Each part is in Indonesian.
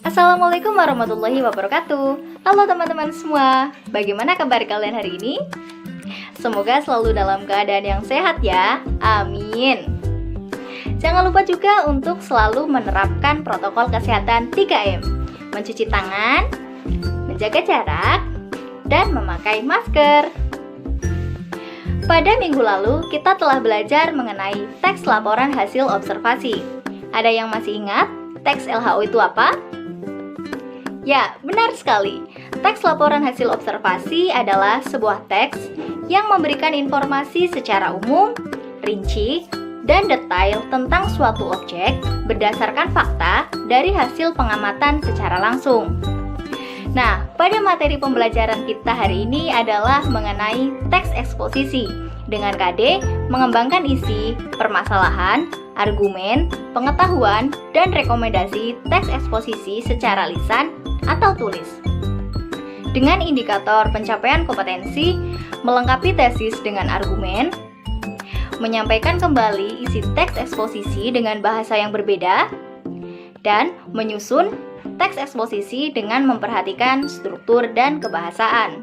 Assalamualaikum warahmatullahi wabarakatuh. Halo teman-teman semua, bagaimana kabar kalian hari ini? Semoga selalu dalam keadaan yang sehat ya, amin. Jangan lupa juga untuk selalu menerapkan protokol kesehatan 3M, mencuci tangan, menjaga jarak, dan memakai masker. Pada minggu lalu, kita telah belajar mengenai teks laporan hasil observasi. Ada yang masih ingat teks LHO itu apa? Ya, benar sekali. Teks laporan hasil observasi adalah sebuah teks yang memberikan informasi secara umum, rinci, dan detail tentang suatu objek berdasarkan fakta dari hasil pengamatan secara langsung. Nah, pada materi pembelajaran kita hari ini adalah mengenai teks eksposisi dengan KD mengembangkan isi, permasalahan, argumen, pengetahuan, dan rekomendasi teks eksposisi secara lisan atau tulis. Dengan indikator pencapaian kompetensi, melengkapi tesis dengan argumen, menyampaikan kembali isi teks eksposisi dengan bahasa yang berbeda, dan menyusun teks eksposisi dengan memperhatikan struktur dan kebahasaan.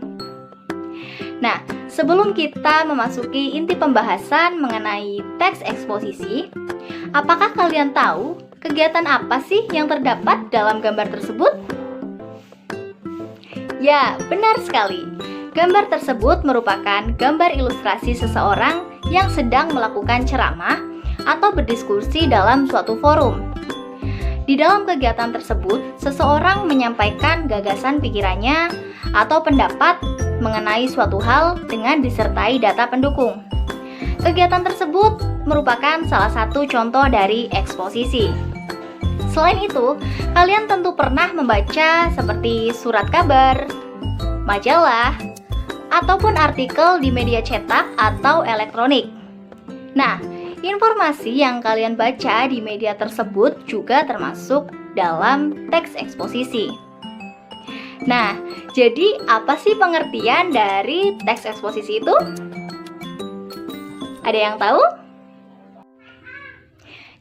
Nah, sebelum kita memasuki inti pembahasan mengenai teks eksposisi, apakah kalian tahu kegiatan apa sih yang terdapat dalam gambar tersebut? Ya, benar sekali. Gambar tersebut merupakan gambar ilustrasi seseorang yang sedang melakukan ceramah atau berdiskusi dalam suatu forum. Di dalam kegiatan tersebut, seseorang menyampaikan gagasan pikirannya atau pendapat mengenai suatu hal dengan disertai data pendukung. Kegiatan tersebut merupakan salah satu contoh dari eksposisi. Selain itu, kalian tentu pernah membaca seperti surat kabar, majalah, ataupun artikel di media cetak atau elektronik. Nah, informasi yang kalian baca di media tersebut juga termasuk dalam teks eksposisi. Nah, jadi apa sih pengertian dari teks eksposisi itu? Ada yang tahu?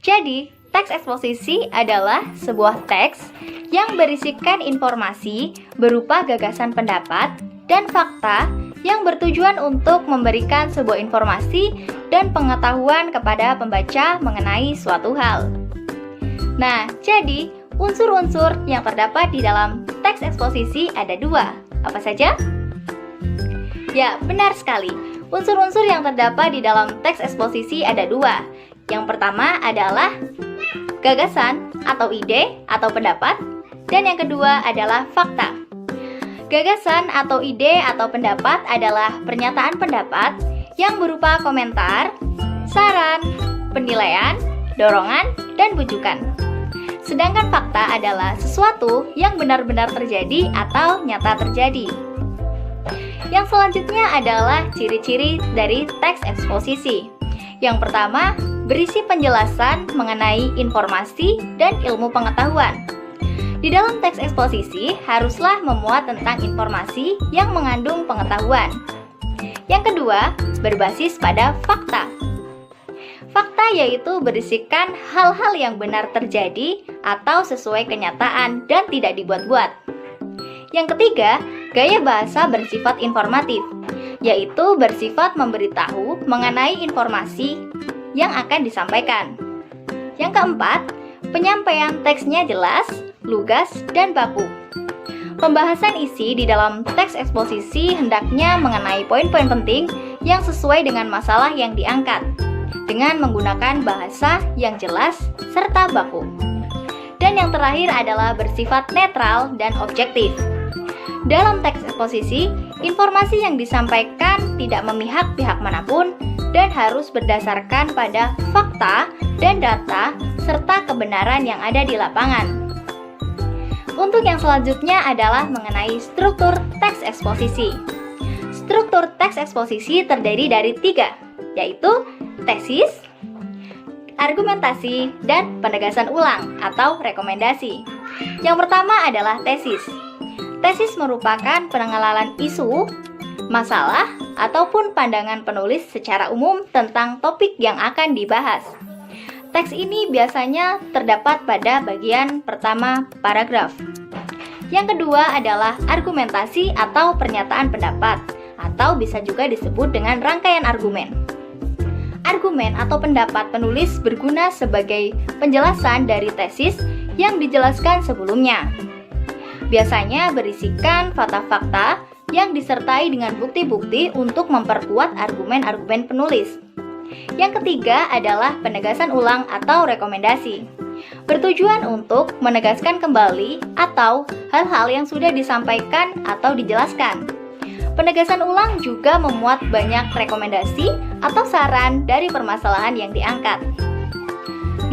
Jadi, teks eksposisi adalah sebuah teks yang berisikan informasi berupa gagasan pendapat dan fakta yang bertujuan untuk memberikan sebuah informasi dan pengetahuan kepada pembaca mengenai suatu hal. Nah, jadi unsur-unsur yang terdapat di dalam teks eksposisi ada dua. Apa saja? Ya, benar sekali. Unsur-unsur yang terdapat di dalam teks eksposisi ada dua. Yang pertama adalah gagasan atau ide atau pendapat, dan yang kedua adalah fakta. Gagasan atau ide atau pendapat adalah pernyataan pendapat yang berupa komentar, saran, penilaian, dorongan, dan bujukan. Sedangkan fakta adalah sesuatu yang benar-benar terjadi atau nyata terjadi. Yang selanjutnya adalah ciri-ciri dari teks eksposisi. Yang pertama, berisi penjelasan mengenai informasi dan ilmu pengetahuan. Di dalam teks eksposisi haruslah memuat tentang informasi yang mengandung pengetahuan. Yang kedua, berbasis pada fakta. Fakta yaitu berisikan hal-hal yang benar terjadi atau sesuai kenyataan dan tidak dibuat-buat. Yang ketiga, gaya bahasa bersifat informatif, yaitu bersifat memberitahu mengenai informasi yang akan disampaikan. Yang keempat, penyampaian teksnya jelas, lugas, dan baku. Pembahasan isi di dalam teks eksposisi hendaknya mengenai poin-poin penting yang sesuai dengan masalah yang diangkat, dengan menggunakan bahasa yang jelas serta baku. Dan yang terakhir adalah bersifat netral dan objektif. Dalam teks eksposisi, informasi yang disampaikan tidak memihak pihak manapun dan harus berdasarkan pada fakta dan data serta kebenaran yang ada di lapangan. Untuk yang selanjutnya adalah mengenai struktur teks eksposisi. Struktur teks eksposisi terdiri dari 3, yaitu tesis, argumentasi, dan penegasan ulang atau rekomendasi. Yang pertama adalah tesis. Tesis merupakan pengenalan isu, masalah, ataupun pandangan penulis secara umum tentang topik yang akan dibahas. Teks ini biasanya terdapat pada bagian pertama paragraf. Yang kedua adalah argumentasi atau pernyataan pendapat, atau bisa juga disebut dengan rangkaian argumen. Argumen atau pendapat penulis berguna sebagai penjelasan dari tesis yang dijelaskan sebelumnya. Biasanya berisikan fakta-fakta yang disertai dengan bukti-bukti untuk memperkuat argumen-argumen penulis. Yang ketiga adalah penegasan ulang atau rekomendasi. Bertujuan untuk menegaskan kembali atau hal-hal yang sudah disampaikan atau dijelaskan. Penegasan ulang juga memuat banyak rekomendasi atau saran dari permasalahan yang diangkat.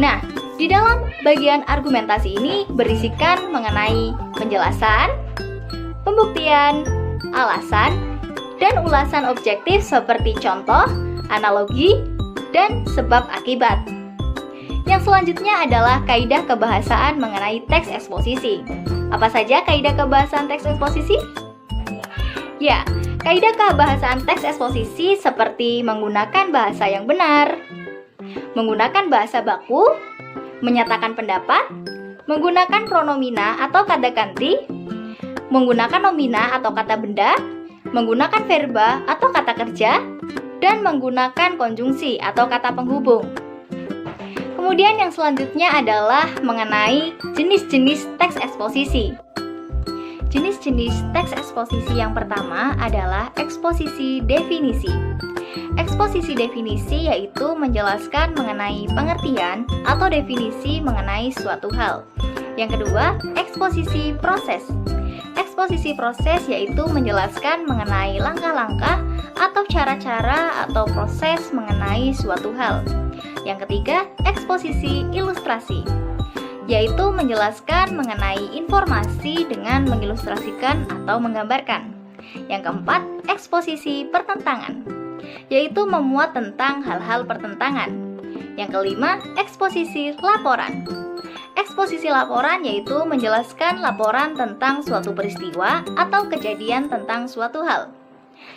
Nah, di dalam bagian argumentasi ini berisikan mengenai penjelasan, pembuktian, alasan, dan ulasan objektif seperti contoh, analogi, dan sebab akibat. Yang selanjutnya adalah kaidah kebahasaan mengenai teks eksposisi. Apa saja kaidah kebahasaan teks eksposisi? Ya, kaidah kebahasaan teks eksposisi seperti menggunakan bahasa yang benar, menggunakan bahasa baku, menyatakan pendapat, menggunakan pronomina atau kata ganti, menggunakan nomina atau kata benda, menggunakan verba atau kata kerja, dan menggunakan konjungsi atau kata penghubung. Kemudian yang selanjutnya adalah mengenai jenis-jenis teks eksposisi. Jenis-jenis teks eksposisi yang pertama adalah eksposisi definisi. Eksposisi definisi yaitu menjelaskan mengenai pengertian atau definisi mengenai suatu hal. Yang kedua, eksposisi proses. Eksposisi proses yaitu menjelaskan mengenai langkah-langkah atau cara-cara atau proses mengenai suatu hal. Yang ketiga, eksposisi ilustrasi, yaitu menjelaskan mengenai informasi dengan mengilustrasikan atau menggambarkan. Yang keempat, eksposisi pertentangan, yaitu memuat tentang hal-hal pertentangan. Yang kelima, eksposisi laporan. Eksposisi laporan yaitu menjelaskan laporan tentang suatu peristiwa atau kejadian tentang suatu hal.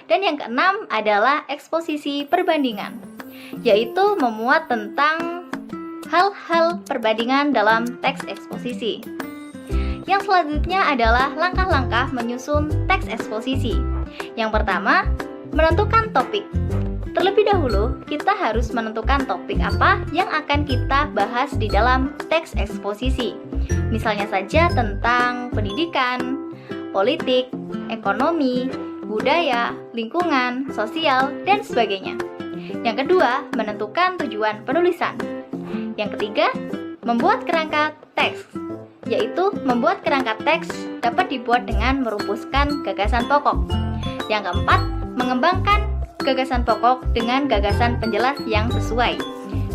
Dan yang keenam adalah eksposisi perbandingan, yaitu memuat tentang hal-hal perbandingan dalam teks eksposisi. Yang selanjutnya adalah langkah-langkah menyusun teks eksposisi. Yang pertama, menentukan topik. Terlebih dahulu, kita harus menentukan topik apa yang akan kita bahas di dalam teks eksposisi. Misalnya saja tentang pendidikan, politik, ekonomi, budaya, lingkungan, sosial, dan sebagainya. Yang kedua, menentukan tujuan penulisan. Yang ketiga, membuat kerangka teks, yaitu membuat kerangka teks dapat dibuat dengan merumuskan gagasan pokok. Yang keempat, mengembangkan gagasan pokok dengan gagasan penjelas yang sesuai.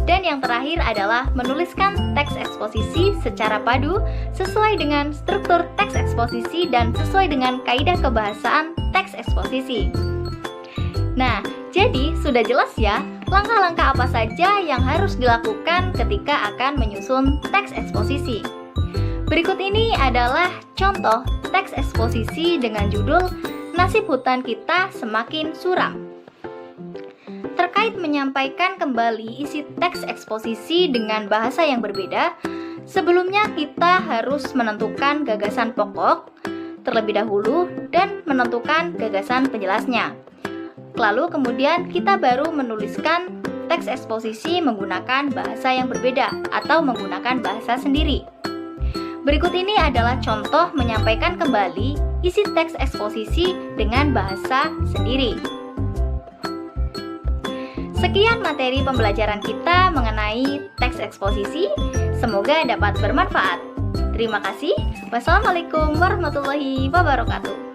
Dan yang terakhir adalah menuliskan teks eksposisi secara padu sesuai dengan struktur teks eksposisi dan sesuai dengan kaidah kebahasaan teks eksposisi. Nah, jadi sudah jelas ya langkah-langkah apa saja yang harus dilakukan ketika akan menyusun teks eksposisi. Berikut ini adalah contoh teks eksposisi dengan judul Nasib Hutan Kita Semakin Suram. Terkait menyampaikan kembali isi teks eksposisi dengan bahasa yang berbeda, sebelumnya kita harus menentukan gagasan pokok terlebih dahulu dan menentukan gagasan penjelasnya. Lalu kemudian kita baru menuliskan teks eksposisi menggunakan bahasa yang berbeda atau menggunakan bahasa sendiri. Berikut ini adalah contoh menyampaikan kembali isi teks eksposisi dengan bahasa sendiri. Sekian materi pembelajaran kita mengenai teks eksposisi. Semoga dapat bermanfaat. Terima kasih. Wassalamualaikum warahmatullahi wabarakatuh.